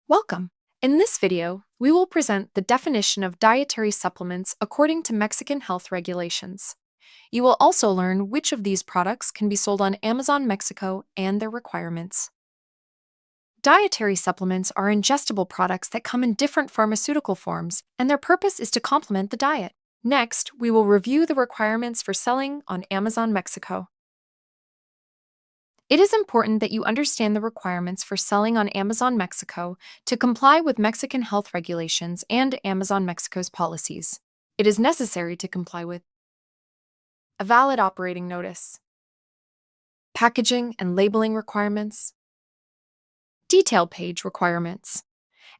Welcome! In this video, we will present the definition of dietary supplements according to Mexican health regulations. You will also learn which of these products can be sold on Amazon Mexico and their requirements. Dietary supplements are ingestible products that come in different pharmaceutical forms, and their purpose is to complement the diet. Next, we will review the requirements for selling on Amazon Mexico. It is important that you understand the requirements for selling on Amazon Mexico to comply with Mexican health regulations and Amazon Mexico's policies. It is necessary to comply with a valid operating notice, packaging and labeling requirements, detail page requirements,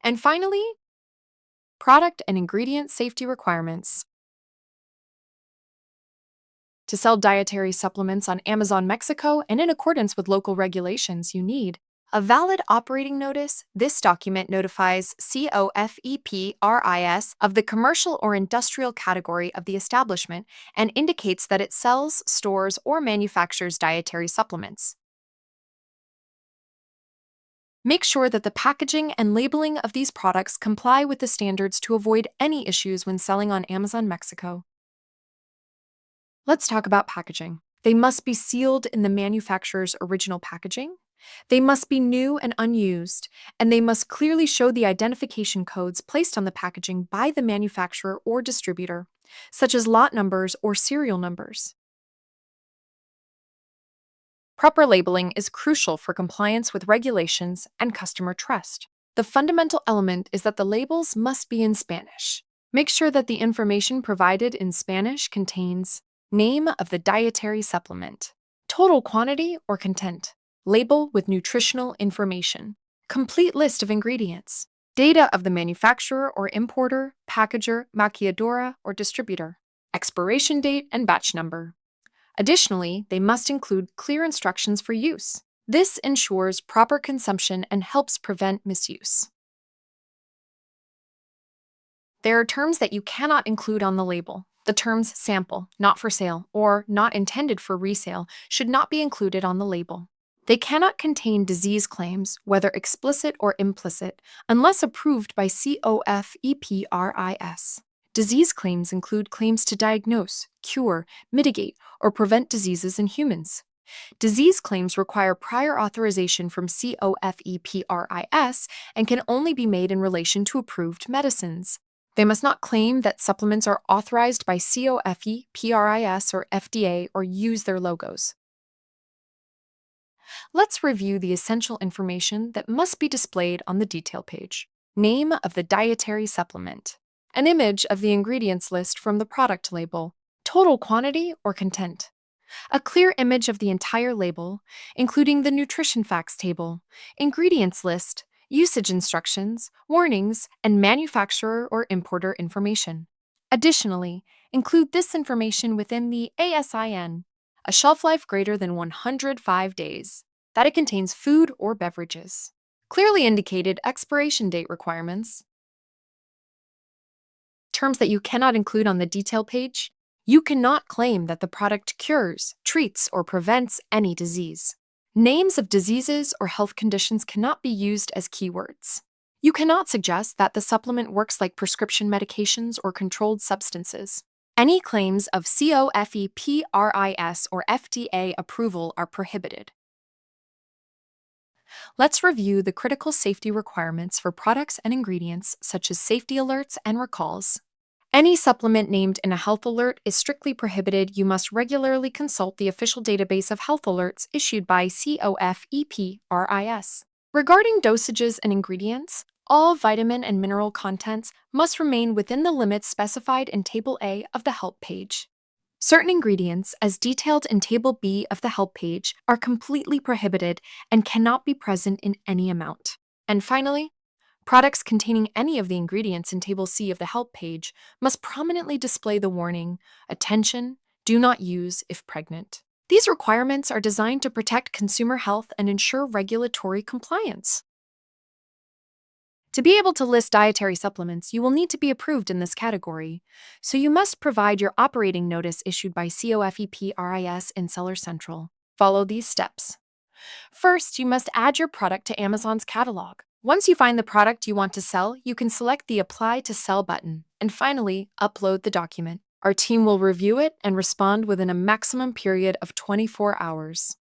and finally, product and ingredient safety requirements. To sell dietary supplements on Amazon Mexico and in accordance with local regulations, you need a valid operating notice. This document notifies COFEPRIS of the commercial or industrial category of the establishment and indicates that it sells, stores, or manufactures dietary supplements. Make sure that the packaging and labeling of these products comply with the standards to avoid any issues when selling on Amazon Mexico. Let's talk about packaging. They must be sealed in the manufacturer's original packaging. They must be new and unused, and they must clearly show the identification codes placed on the packaging by the manufacturer or distributor, such as lot numbers or serial numbers. Proper labeling is crucial for compliance with regulations and customer trust. The fundamental element is that the labels must be in Spanish. Make sure that the information provided in Spanish contains name of the dietary supplement, total quantity or content, label with nutritional information, complete list of ingredients, data of the manufacturer or importer, packager, maquiladora, or distributor, expiration date and batch number. Additionally, they must include clear instructions for use. This ensures proper consumption and helps prevent misuse. There are terms that you cannot include on the label. The terms sample, not for sale, or not intended for resale should not be included on the label. They cannot contain disease claims, whether explicit or implicit, unless approved by COFEPRIS. Disease claims include claims to diagnose, cure, mitigate, or prevent diseases in humans. Disease claims require prior authorization from COFEPRIS and can only be made in relation to approved medicines. They must not claim that supplements are authorized by COFEPRIS or FDA or use their logos. Let's review the essential information that must be displayed on the detail page. Name of the dietary supplement, an image of the ingredients list from the product label, total quantity or content, a clear image of the entire label, including the nutrition facts table, ingredients list, usage instructions, warnings, and manufacturer or importer information. Additionally, include this information within the ASIN, a shelf life greater than 105 days, that it contains food or beverages. Clearly indicated expiration date requirements. Terms that you cannot include on the detail page. You cannot claim that the product cures, treats, or prevents any disease. Names of diseases or health conditions cannot be used as keywords. You cannot suggest that the supplement works like prescription medications or controlled substances. Any claims of COFEPRIS or FDA approval are prohibited. Let's review the critical safety requirements for products and ingredients, such as safety alerts and recalls. Any supplement named in a health alert is strictly prohibited. You must regularly consult the official database of health alerts issued by COFEPRIS. Regarding dosages and ingredients, all vitamin and mineral contents must remain within the limits specified in Table A of the help page. Certain ingredients, as detailed in Table B of the help page, are completely prohibited and cannot be present in any amount. And finally, products containing any of the ingredients in Table C of the help page must prominently display the warning, "Attention, do not use if pregnant." These requirements are designed to protect consumer health and ensure regulatory compliance. To be able to list dietary supplements, you will need to be approved in this category, so you must provide your operating notice issued by COFEPRIS in Seller Central. Follow these steps. First, you must add your product to Amazon's catalog. Once you find the product you want to sell, you can select the Apply to Sell button and finally upload the document. Our team will review it and respond within a maximum period of 24 hours.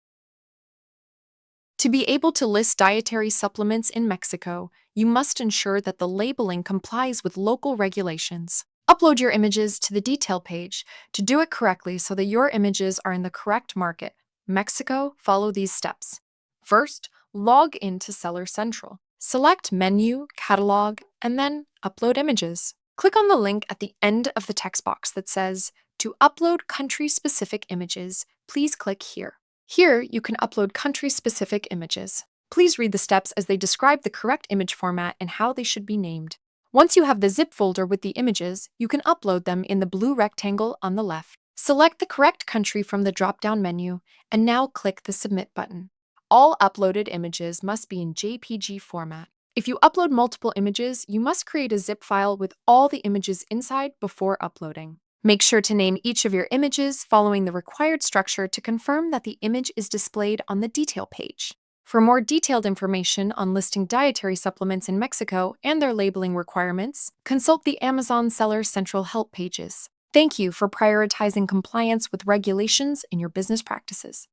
To be able to list dietary supplements in Mexico, you must ensure that the labeling complies with local regulations. Upload your images to the detail page. To do it correctly so that your images are in the correct market, Mexico, follow these steps. First, log into Seller Central. Select Menu, Catalog, and then Upload Images. Click on the link at the end of the text box that says, "To upload country-specific images, please click here." Here, you can upload country-specific images. Please read the steps as they describe the correct image format and how they should be named. Once you have the zip folder with the images, you can upload them in the blue rectangle on the left. Select the correct country from the drop-down menu, and now click the Submit button. All uploaded images must be in JPG format. If you upload multiple images, you must create a zip file with all the images inside before uploading. Make sure to name each of your images following the required structure to confirm that the image is displayed on the detail page. For more detailed information on listing dietary supplements in Mexico and their labeling requirements, consult the Amazon Seller Central help pages. Thank you for prioritizing compliance with regulations in your business practices.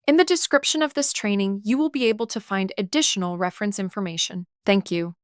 In the description of this training, you will be able to find additional reference information. Thank you.